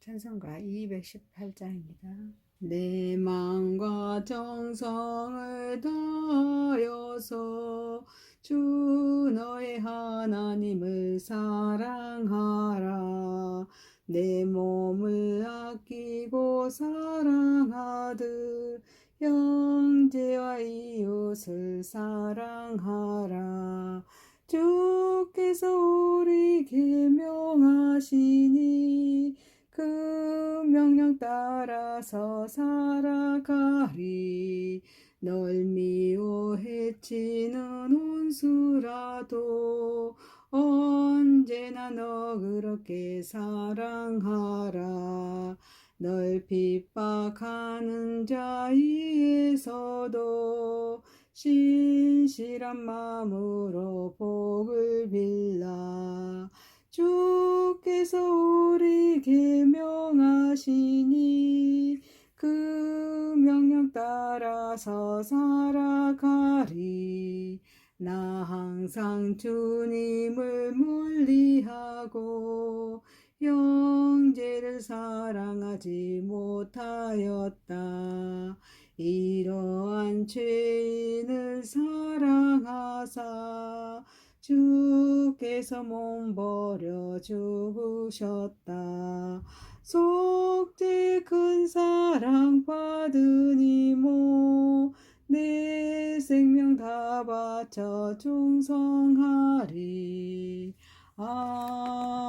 찬송가 218장입니다. 내 마음과 정성을 다하여서 주 너의 하나님을 사랑하라. 내 몸을 아끼고 사랑하듯 형제와 이웃을 사랑하라. 주께서 우리 계명하시니 그 명령 따라서 살아가리. 널 미워 해치는 온수라도 언제나 너 그렇게 사랑하라. 널 핍박하는 자에서도 신실한 마음으로 복을 빌라. 주께서 우리 계명하시니 그 명령 따라서 살아가리. 나 항상 주님을 멀리하고 형제를 사랑하지 못하였다. 이러한 죄인을 사랑하사 주께서 몸 버려 죽으셨다. 속죄 큰 사랑 받으니 뭐 내 생명 다 바쳐 충성하리. 아멘.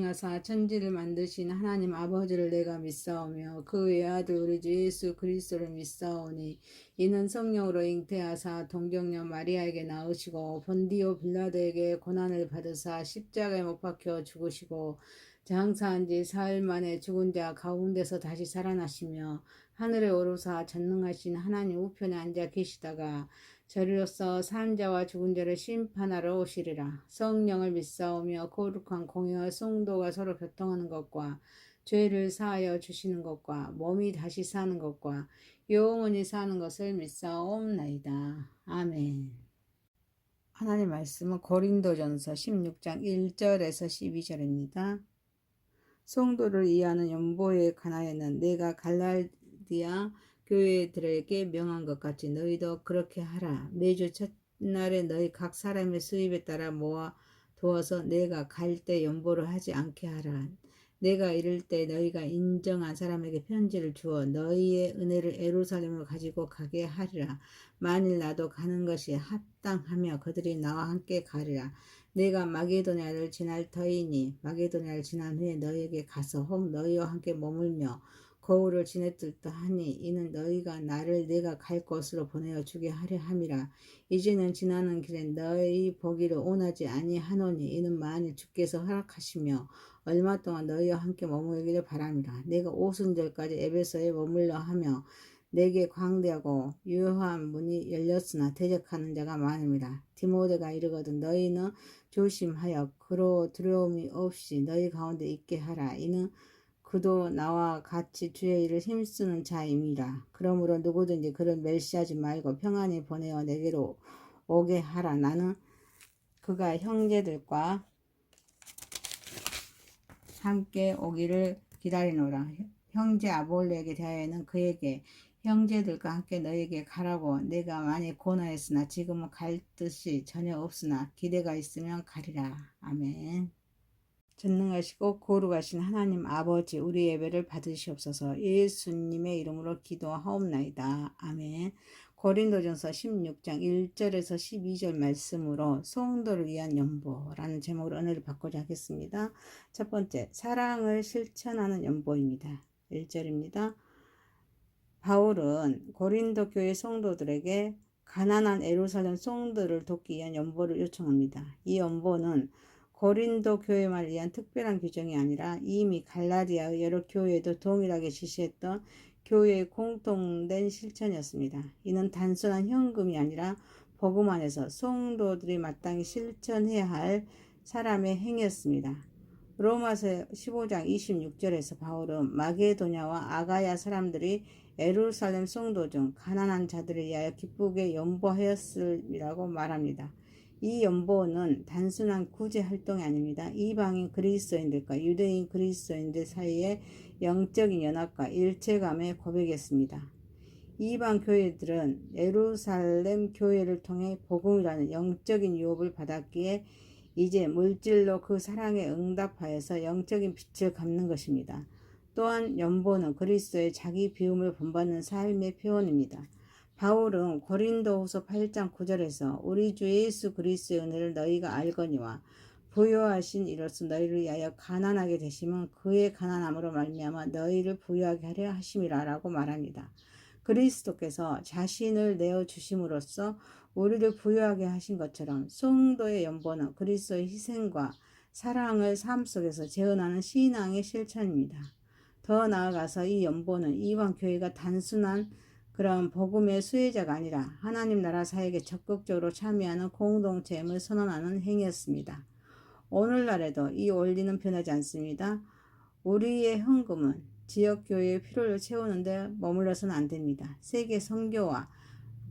하사 천지를 만드신 하나님 아버지를 내가 믿사오며 그 외아들 우리 주 예수 그리스도를 믿사오니 이는 성령으로 잉태하사 동정녀 마리아에게 낳으시고 본디오 빌라도에게 고난을 받으사 십자가에 못 박혀 죽으시고 장사한 지 사흘 만에 죽은 자 가운데서 다시 살아나시며 하늘에 오르사 전능하신 하나님 우편에 앉아 계시다가 저리로서 산 자와 죽은 자를 심판하러 오시리라. 성령을 믿사오며 거룩한 공의와 성도가 서로 교통하는 것과 죄를 사하여 주시는 것과 몸이 다시 사는 것과 영원히 사는 것을 믿사옵나이다. 아멘. 하나님 말씀은 고린도전서 16장 1절에서 12절입니다. 성도를 이해하는 연보에 관하여는 내가 갈라디아 교회들에게 명한 것 같이 너희도 그렇게 하라. 매주 첫날에 너희 각 사람의 수입에 따라 모아 두어서 내가 갈 때 연보를 하지 않게 하라. 내가 이를 때 너희가 인정한 사람에게 편지를 주어 너희의 은혜를 예루살렘으로 가지고 가게 하리라. 만일 나도 가는 것이 합당하며 그들이 나와 함께 가리라. 내가 마게도냐를 지날 터이니 마게도냐를 지난 후에 너희에게 가서 혹 너희와 함께 머물며 거울을 지냈을까 하니 이는 너희가 나를 내가 갈 곳으로 보내어 주게 하려 함이라. 이제는 지나는 길에 너희 보기를 원하지 아니하노니 이는 만일 주께서 허락하시며 얼마 동안 너희와 함께 머물기를 바랍니다. 내가 오순절까지 에베소에 머물러 하며 내게 광대하고 유효한 문이 열렸으나 대적하는 자가 많음이라. 디모데가 이르거든 너희는 조심하여 그로 두려움이 없이 너희 가운데 있게 하라. 이는 그도 나와 같이 주의 일을 힘쓰는 자임이라. 그러므로 누구든지 그를 멸시하지 말고 평안히 보내어 내게로 오게 하라. 나는 그가 형제들과 함께 오기를 기다리노라. 형제 아볼레에게 대하여는 그에게 형제들과 함께 너에게 가라고 내가 많이 권하였으나 지금은 갈 뜻이 전혀 없으나 기대가 있으면 가리라. 아멘. 전능하시고 거룩하신 하나님 아버지 우리 예배를 받으시옵소서. 예수님의 이름으로 기도하옵나이다. 아멘. 고린도전서 16장 1절에서 12절 말씀으로 성도를 위한 연보라는 제목으로 은혜를 받고자 하겠습니다. 첫 번째, 사랑을 실천하는 연보입니다. 1절입니다. 바울은 고린도 교회 성도들에게 가난한 예루살렘 성도를 돕기 위한 연보를 요청합니다. 이 연보는 고린도 교회만을 위한 특별한 규정이 아니라 이미 갈라디아의 여러 교회에도 동일하게 지시했던 교회의 공통된 실천이었습니다. 이는 단순한 현금이 아니라 복음 안에서 성도들이 마땅히 실천해야 할 사람의 행위였습니다. 로마서 15장 26절에서 바울은 마게도냐와 아가야 사람들이 예루살렘 성도 중 가난한 자들을 위하여 기쁘게 연보하였음이라고 말합니다. 이 연보는 단순한 구제 활동이 아닙니다. 이방인 그리스도인들과 유대인 그리스도인들 사이의 영적인 연합과 일체감의 고백이었습니다. 이방 교회들은 예루살렘 교회를 통해 복음이라는 영적인 유업을 받았기에 이제 물질로 그 사랑에 응답하여서 영적인 빛을 갚는 것입니다. 또한 연보는 그리스도의 자기 비움을 본받는 삶의 표현입니다. 바울은 고린도후서 8장 9절에서 우리 주 예수 그리스도의 은혜를 너희가 알거니와 부요하신 이로써 너희를 위하여 가난하게 되심은 그의 가난함으로 말미암아 너희를 부유하게 하려 하심이라 라고 말합니다. 그리스도께서 자신을 내어주심으로써 우리를 부유하게 하신 것처럼 성도의 연보는 그리스도의 희생과 사랑을 삶 속에서 재현하는 신앙의 실천입니다. 더 나아가서 이 연보는 이방 교회가 단순한 그런 복음의 수혜자가 아니라 하나님 나라 사역에 적극적으로 참여하는 공동체임을 선언하는 행위였습니다. 오늘날에도 이 원리는 변하지 않습니다. 우리의 헌금은 지역교회의 필요를 채우는 데 머물러서는 안 됩니다. 세계 선교와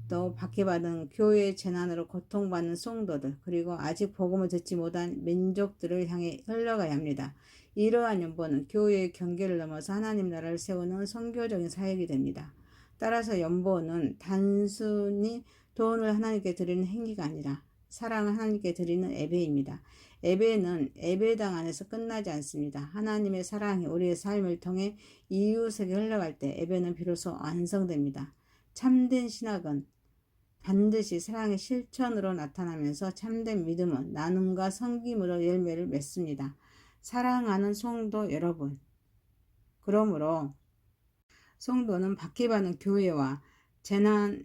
또 박해받은 교회의 재난으로 고통받는 성도들 그리고 아직 복음을 듣지 못한 민족들을 향해 흘러가야 합니다. 이러한 연보는 교회의 경계를 넘어서 하나님 나라를 세우는 선교적인 사역이 됩니다. 따라서 연보는 단순히 돈을 하나님께 드리는 행위가 아니라 사랑을 하나님께 드리는 예배입니다. 예배는 예배당 안에서 끝나지 않습니다. 하나님의 사랑이 우리의 삶을 통해 이웃에게 흘러갈 때 예배는 비로소 완성됩니다. 참된 신학은 반드시 사랑의 실천으로 나타나면서 참된 믿음은 나눔과 섬김으로 열매를 맺습니다. 사랑하는 성도 여러분, 그러므로 성도는 박해받는 교회와 재난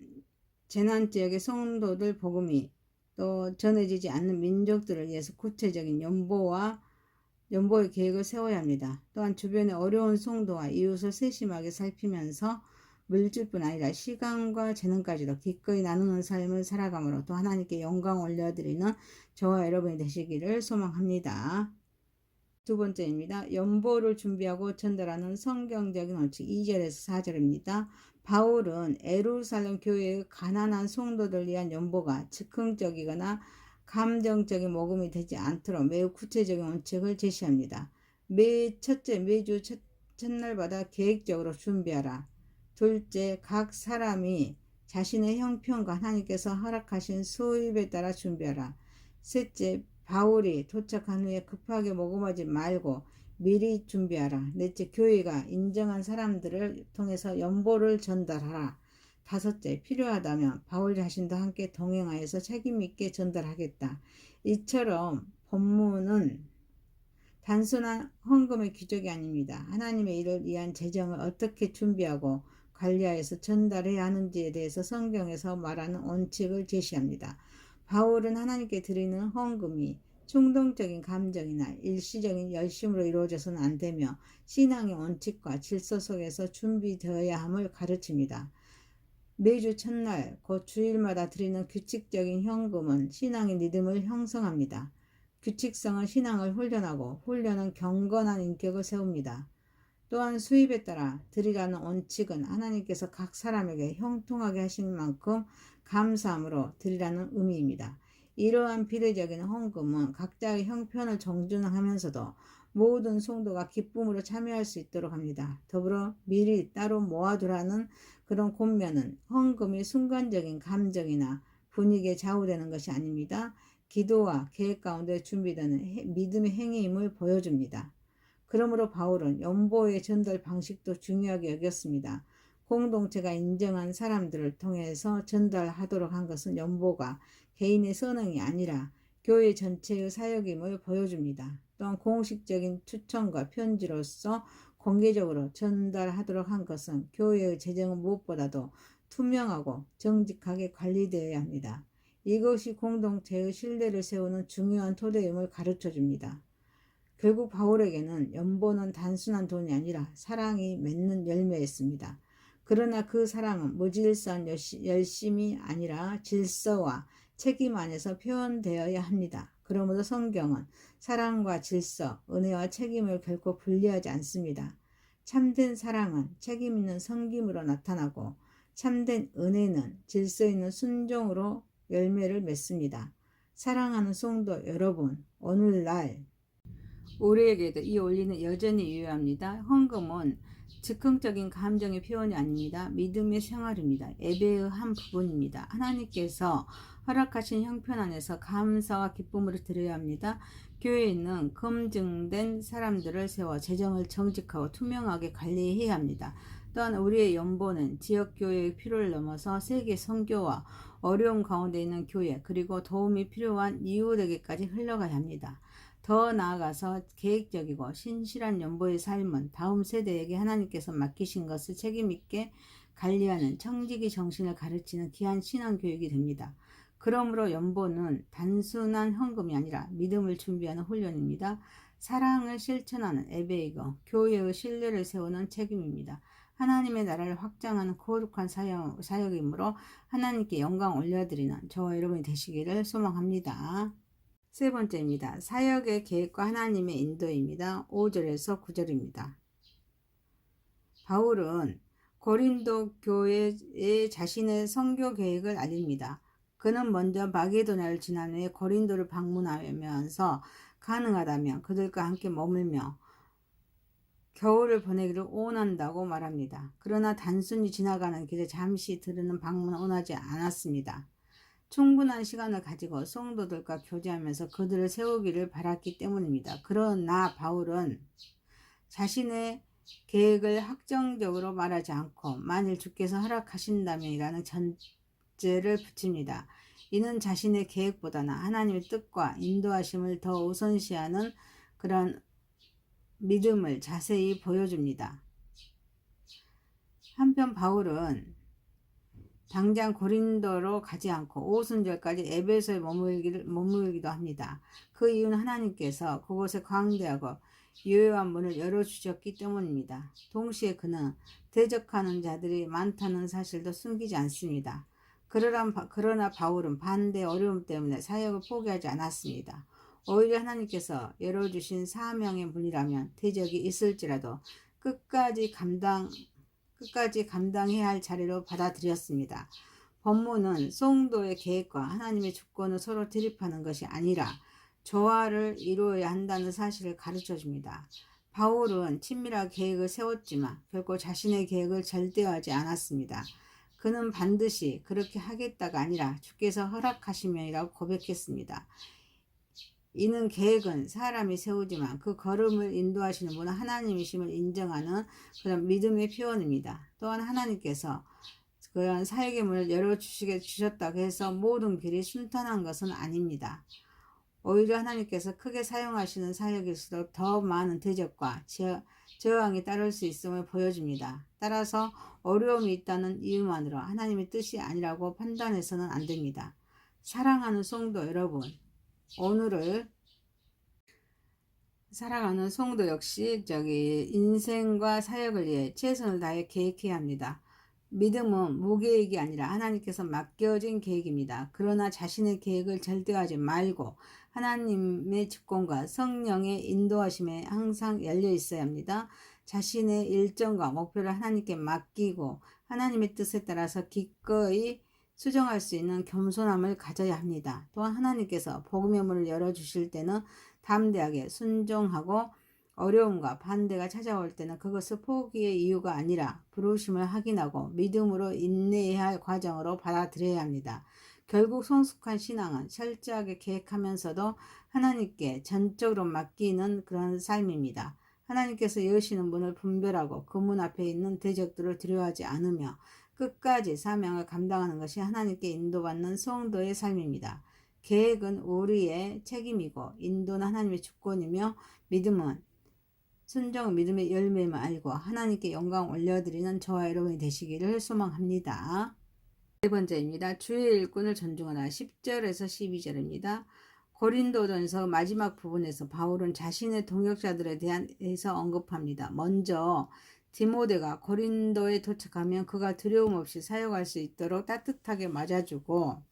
지역의 성도들 복음이 또 전해지지 않는 민족들을 위해서 구체적인 연보의 계획을 세워야 합니다. 또한 주변의 어려운 성도와 이웃을 세심하게 살피면서 물질뿐 아니라 시간과 재능까지도 기꺼이 나누는 삶을 살아감으로 또 하나님께 영광 올려드리는 저와 여러분이 되시기를 소망합니다. 두 번째입니다. 연보를 준비하고 전달하는 성경적인 원칙 2절에서 4절입니다. 바울은 예루살렘 교회의 가난한 성도들 위한 연보가 즉흥적이거나 감정적인 모금이 되지 않도록 매우 구체적인 원칙을 제시합니다. 매주 첫날마다 계획적으로 준비하라. 둘째, 각 사람이 자신의 형편과 하나님께서 허락하신 수입에 따라 준비하라. 셋째, 바울이 도착한 후에 급하게 모금하지 말고 미리 준비하라. 넷째, 교회가 인정한 사람들을 통해서 연보를 전달하라. 다섯째, 필요하다면 바울 자신도 함께 동행하여서 책임있게 전달하겠다. 이처럼 본문은 단순한 헌금의 기적이 아닙니다. 하나님의 일을 위한 재정을 어떻게 준비하고 관리하여서 전달해야 하는지에 대해서 성경에서 말하는 원칙을 제시합니다. 바울은 하나님께 드리는 헌금이 충동적인 감정이나 일시적인 열심으로 이루어져서는 안 되며 신앙의 원칙과 질서 속에서 준비되어야 함을 가르칩니다. 매주 첫날, 곧 주일마다 드리는 규칙적인 헌금은 신앙의 리듬을 형성합니다. 규칙성은 신앙을 훈련하고 훈련은 경건한 인격을 세웁니다. 또한 수입에 따라 드리라는 원칙은 하나님께서 각 사람에게 형통하게 하신 만큼 감사함으로 드리라는 의미입니다. 이러한 비례적인 헌금은 각자의 형편을 정준하면서도 모든 성도가 기쁨으로 참여할 수 있도록 합니다. 더불어 미리 따로 모아두라는 그런 권면은 헌금이 순간적인 감정이나 분위기에 좌우되는 것이 아닙니다. 기도와 계획 가운데 준비되는 믿음의 행위임을 보여줍니다. 그러므로 바울은 연보의 전달 방식도 중요하게 여겼습니다. 공동체가 인정한 사람들을 통해서 전달하도록 한 것은 연보가 개인의 선행이 아니라 교회 전체의 사역임을 보여줍니다. 또한 공식적인 추천과 편지로서 공개적으로 전달하도록 한 것은 교회의 재정은 무엇보다도 투명하고 정직하게 관리되어야 합니다. 이것이 공동체의 신뢰를 세우는 중요한 토대임을 가르쳐줍니다. 결국 바울에게는 연보는 단순한 돈이 아니라 사랑이 맺는 열매였습니다. 그러나 그 사랑은 무질서한 열심이 아니라 질서와 책임 안에서 표현되어야 합니다. 그러므로 성경은 사랑과 질서, 은혜와 책임을 결코 분리하지 않습니다. 참된 사랑은 책임 있는 섬김으로 나타나고 참된 은혜는 질서 있는 순종으로 열매를 맺습니다. 사랑하는 성도 여러분, 오늘날 우리에게도 이 원리는 여전히 유효합니다. 헌금은 즉흥적인 감정의 표현이 아닙니다. 믿음의 생활입니다. 예배의 한 부분입니다. 하나님께서 허락하신 형편 안에서 감사와 기쁨으로 드려야 합니다. 교회는 검증된 사람들을 세워 재정을 정직하고 투명하게 관리해야 합니다. 또한 우리의 연보는 지역교회의 필요를 넘어서 세계 선교와 어려움 가운데 있는 교회, 그리고 도움이 필요한 이웃에게까지 흘러가야 합니다. 더 나아가서 계획적이고 신실한 연보의 삶은 다음 세대에게 하나님께서 맡기신 것을 책임있게 관리하는 청지기 정신을 가르치는 귀한 신앙교육이 됩니다. 그러므로 연보는 단순한 헌금이 아니라 믿음을 준비하는 훈련입니다. 사랑을 실천하는 예배이고 교회의 신뢰를 세우는 책임입니다. 하나님의 나라를 확장하는 거룩한 사역이므로 하나님께 영광 올려드리는 저와 여러분이 되시기를 소망합니다. 세 번째입니다. 사역의 계획과 하나님의 인도입니다. 5절에서 9절입니다. 바울은 고린도 교회에 자신의 선교 계획을 알립니다. 그는 먼저 마게도냐를 지난 후에 고린도를 방문하면서 가능하다면 그들과 함께 머물며 겨울을 보내기를 원한다고 말합니다. 그러나 단순히 지나가는 길에 잠시 들르는 방문은 원하지 않았습니다. 충분한 시간을 가지고 성도들과 교제하면서 그들을 세우기를 바랐기 때문입니다. 그러나 바울은 자신의 계획을 확정적으로 말하지 않고 만일 주께서 허락하신다면이라는 전제를 붙입니다. 이는 자신의 계획보다는 하나님의 뜻과 인도하심을 더 우선시하는 그런 믿음을 자세히 보여줍니다. 한편 바울은 당장 고린도로 가지 않고 오순절까지 에베소에 머물기도 합니다. 그 이유는 하나님께서 그곳에 광대하고 유효한 문을 열어주셨기 때문입니다. 동시에 그는 대적하는 자들이 많다는 사실도 숨기지 않습니다. 그러나 바울은 반대 어려움 때문에 사역을 포기하지 않았습니다. 오히려 하나님께서 열어주신 사명의 문이라면 대적이 있을지라도 끝까지 감당해야 할 자리로 받아들였습니다. 본문은 성도의 계획과 하나님의 주권을 서로 대립하는 것이 아니라 조화를 이루어야 한다는 사실을 가르쳐줍니다. 바울은 친밀하게 계획을 세웠지만 결코 자신의 계획을 절대화하지 않았습니다. 그는 반드시 그렇게 하겠다가 아니라 주께서 허락하시면이라고 고백했습니다. 이는 계획은 사람이 세우지만 그 걸음을 인도하시는 분은 하나님이심을 인정하는 그런 믿음의 표현입니다. 또한 하나님께서 그런 사역의 문을 열어주셨다고 해서 모든 길이 순탄한 것은 아닙니다. 오히려 하나님께서 크게 사용하시는 사역일수록 더 많은 대적과 저항이 따를 수 있음을 보여줍니다. 따라서 어려움이 있다는 이유만으로 하나님의 뜻이 아니라고 판단해서는 안 됩니다. 사랑하는 성도 여러분, 오늘을 살아가는 성도 역시 인생과 사역을 위해 최선을 다해 계획해야 합니다. 믿음은 무계획이 아니라 하나님께서 맡겨진 계획입니다. 그러나 자신의 계획을 절대하지 말고 하나님의 주권과 성령의 인도하심에 항상 열려 있어야 합니다. 자신의 일정과 목표를 하나님께 맡기고 하나님의 뜻에 따라서 기꺼이 수정할 수 있는 겸손함을 가져야 합니다. 또한 하나님께서 복음의 문을 열어주실 때는 담대하게 순종하고 어려움과 반대가 찾아올 때는 그것을 포기의 이유가 아니라 부르심을 확인하고 믿음으로 인내해야 할 과정으로 받아들여야 합니다. 결국 성숙한 신앙은 철저하게 계획하면서도 하나님께 전적으로 맡기는 그런 삶입니다. 하나님께서 여시는 문을 분별하고 그 문 앞에 있는 대적들을 두려워하지 않으며 끝까지 사명을 감당하는 것이 하나님께 인도받는 성도의 삶입니다. 계획은 우리의 책임이고 인도는 하나님의 주권이며 믿음은 순종은 믿음의 열매임을 알고 하나님께 영광 올려드리는 저와 여러분이 되시기를 소망합니다. 네 번째입니다. 주의 일꾼을 존중하라. 10절에서 12절입니다. 고린도전서 마지막 부분에서 바울은 자신의 동역자들에 대해서 언급합니다. 먼저 디모데가 고린도에 도착하면 그가 두려움 없이 사역할 수 있도록 따뜻하게 맞아주고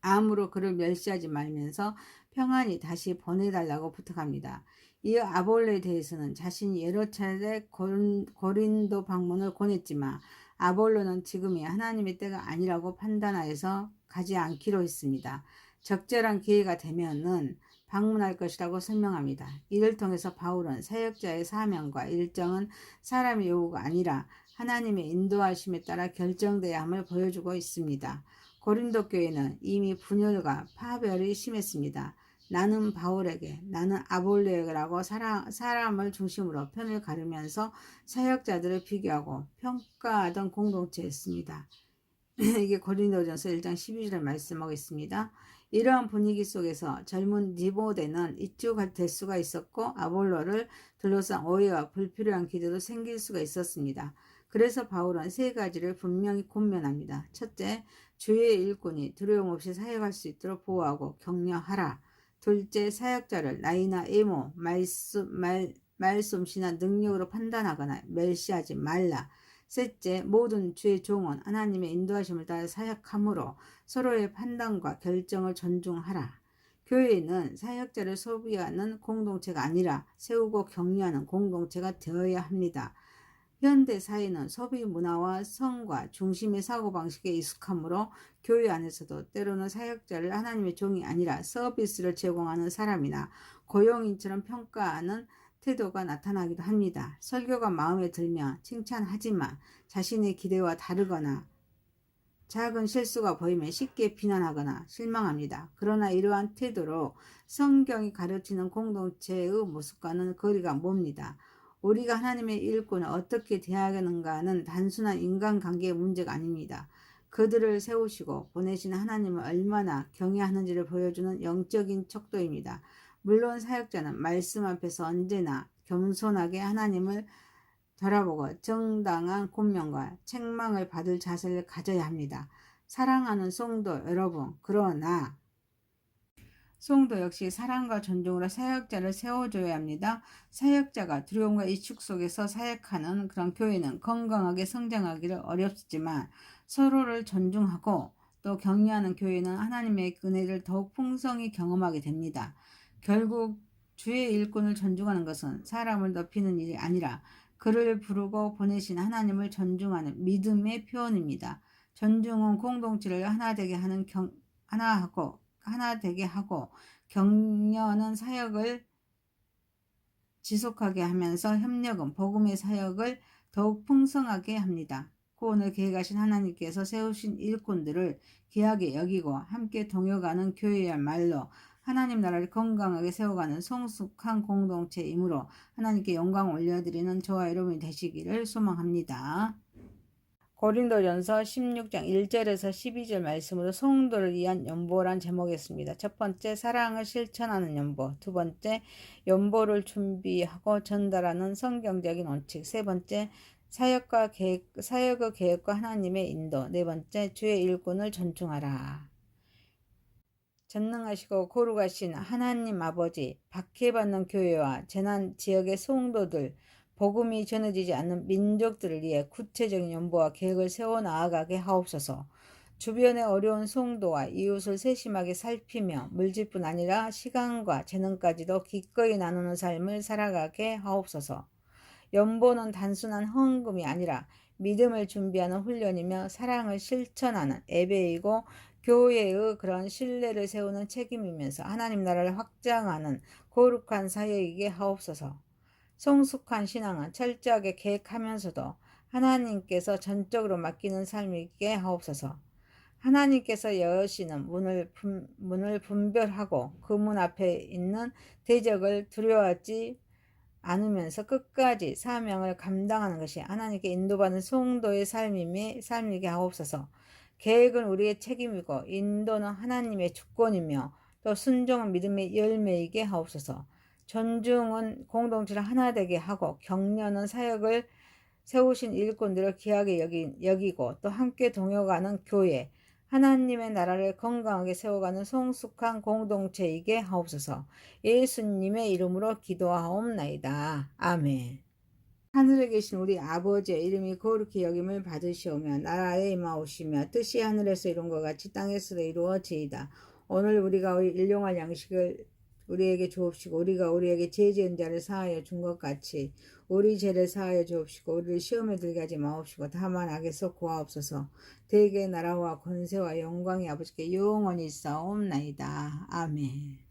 암으로 그를 멸시하지 말면서 평안히 다시 보내달라고 부탁합니다. 이어 아볼로에 대해서는 자신이 여러 차례 고린도 방문을 권했지만 아볼로는 지금이 하나님의 때가 아니라고 판단하여서 가지 않기로 했습니다. 적절한 기회가 되면은 방문할 것이라고 설명합니다. 이를 통해서 바울은 사역자의 사명과 일정은 사람의 요구가 아니라 하나님의 인도하심에 따라 결정돼야 함을 보여주고 있습니다. 고린도 교회는 이미 분열과 파별이 심했습니다. 나는 바울에게, 나는 아볼로에게라고 사람을 중심으로 편을 가르면서 사역자들을 비교하고 평가하던 공동체였습니다. 이게 고린도전서 1장 12절에 말씀하고 있습니다. 이러한 분위기 속에서 젊은 디모데는 이쪽될 수가 있었고 아볼로를 둘러싼 오해와 불필요한 기대도 생길 수가 있었습니다. 그래서 바울은 세 가지를 분명히 권면합니다. 첫째, 주의 일꾼이 두려움 없이 사역할 수 있도록 보호하고 격려하라. 둘째, 사역자를 나이나 외모, 말솜씨나 능력으로 판단하거나 멸시하지 말라. 셋째, 모든 주의 종은 하나님의 인도하심을 따라 사역함으로 서로의 판단과 결정을 존중하라. 교회는 사역자를 소비하는 공동체가 아니라 세우고 격려하는 공동체가 되어야 합니다. 현대 사회는 소비 문화와 성과 중심의 사고방식에 익숙하므로 교회 안에서도 때로는 사역자를 하나님의 종이 아니라 서비스를 제공하는 사람이나 고용인처럼 평가하는 태도가 나타나기도 합니다. 설교가 마음에 들면 칭찬하지만 자신의 기대와 다르거나 작은 실수가 보이면 쉽게 비난하거나 실망합니다. 그러나 이러한 태도로 성경이 가르치는 공동체의 모습과는 거리가 멉니다. 우리가 하나님의 일꾼을 어떻게 대하는가는 단순한 인간관계의 문제가 아닙니다. 그들을 세우시고 보내시는 하나님을 얼마나 경외하는지를 보여주는 영적인 척도입니다. 물론 사역자는 말씀 앞에서 언제나 겸손하게 하나님을 돌아보고 정당한 권면과 책망을 받을 자세를 가져야 합니다. 사랑하는 성도 여러분, 그러나 성도 역시 사랑과 존중으로 사역자를 세워줘야 합니다. 사역자가 두려움과 이축 속에서 사역하는 그런 교회는 건강하게 성장하기를 어렵지만 서로를 존중하고 또 격려하는 교회는 하나님의 은혜를 더욱 풍성히 경험하게 됩니다. 결국 주의 일꾼을 존중하는 것은 사람을 높이는 일이 아니라 그를 부르고 보내신 하나님을 존중하는 믿음의 표현입니다. 존중은 공동체를 하나 되게 하고 격려는 사역을 지속하게 하면서 협력은 복음의 사역을 더욱 풍성하게 합니다. 구원을 계획하신 하나님께서 세우신 일꾼들을 귀하게 여기고 함께 동역하는 교회야말로 하나님 나라를 건강하게 세워가는 성숙한 공동체이므로 하나님께 영광 올려드리는 저와 여러분이 되시기를 소망합니다. 고린도전서 16장 1절에서 12절 말씀으로 성도를 위한 연보란 제목이었습니다. 첫 번째, 사랑을 실천하는 연보. 두 번째, 연보를 준비하고 전달하는 성경적인 원칙. 세 번째, 사역의 계획과 하나님의 인도. 네 번째, 주의 일꾼을 존중하라. 전능하시고 거룩하신 하나님 아버지, 박해받는 교회와 재난 지역의 성도들, 복음이 전해지지 않는 민족들을 위해 구체적인 연보와 계획을 세워 나아가게 하옵소서. 주변의 어려운 성도와 이웃을 세심하게 살피며 물질뿐 아니라 시간과 재능까지도 기꺼이 나누는 삶을 살아가게 하옵소서. 연보는 단순한 헌금이 아니라 믿음을 준비하는 훈련이며 사랑을 실천하는 예배이고 교회의 그런 신뢰를 세우는 책임이면서 하나님 나라를 확장하는 거룩한 사역이게 하옵소서. 성숙한 신앙은 철저하게 계획하면서도 하나님께서 전적으로 맡기는 삶이게 하옵소서. 하나님께서 여시는 문을 분별하고 그 문 앞에 있는 대적을 두려워하지 않으면서 끝까지 사명을 감당하는 것이 하나님께 인도받는 성도의 삶이게 하옵소서. 계획은 우리의 책임이고 인도는 하나님의 주권이며 또 순종은 믿음의 열매이게 하옵소서. 존중은 공동체를 하나 되게 하고 격려는 사역을 세우신 일꾼들을 귀하게 여기고 또 함께 동역하는 교회, 하나님의 나라를 건강하게 세워가는 성숙한 공동체이게 하옵소서. 예수님의 이름으로 기도하옵나이다. 아멘. 하늘에 계신 우리 아버지의 이름이 거룩히 여김을 받으시오며 나라에 임하오시며 뜻이 하늘에서 이룬 것 같이 땅에서도 이루어지이다. 오늘 우리가 일용할 양식을 우리에게 주옵시고 우리가 우리에게 죄 지은 자를 사하여 준 것 같이 우리 죄를 사하여 주옵시고 우리를 시험에 들게 하지 마옵시고 다만 악에서 구하옵소서. 대개 나라와 권세와 영광이 아버지께 영원히 있사옵나이다. 아멘.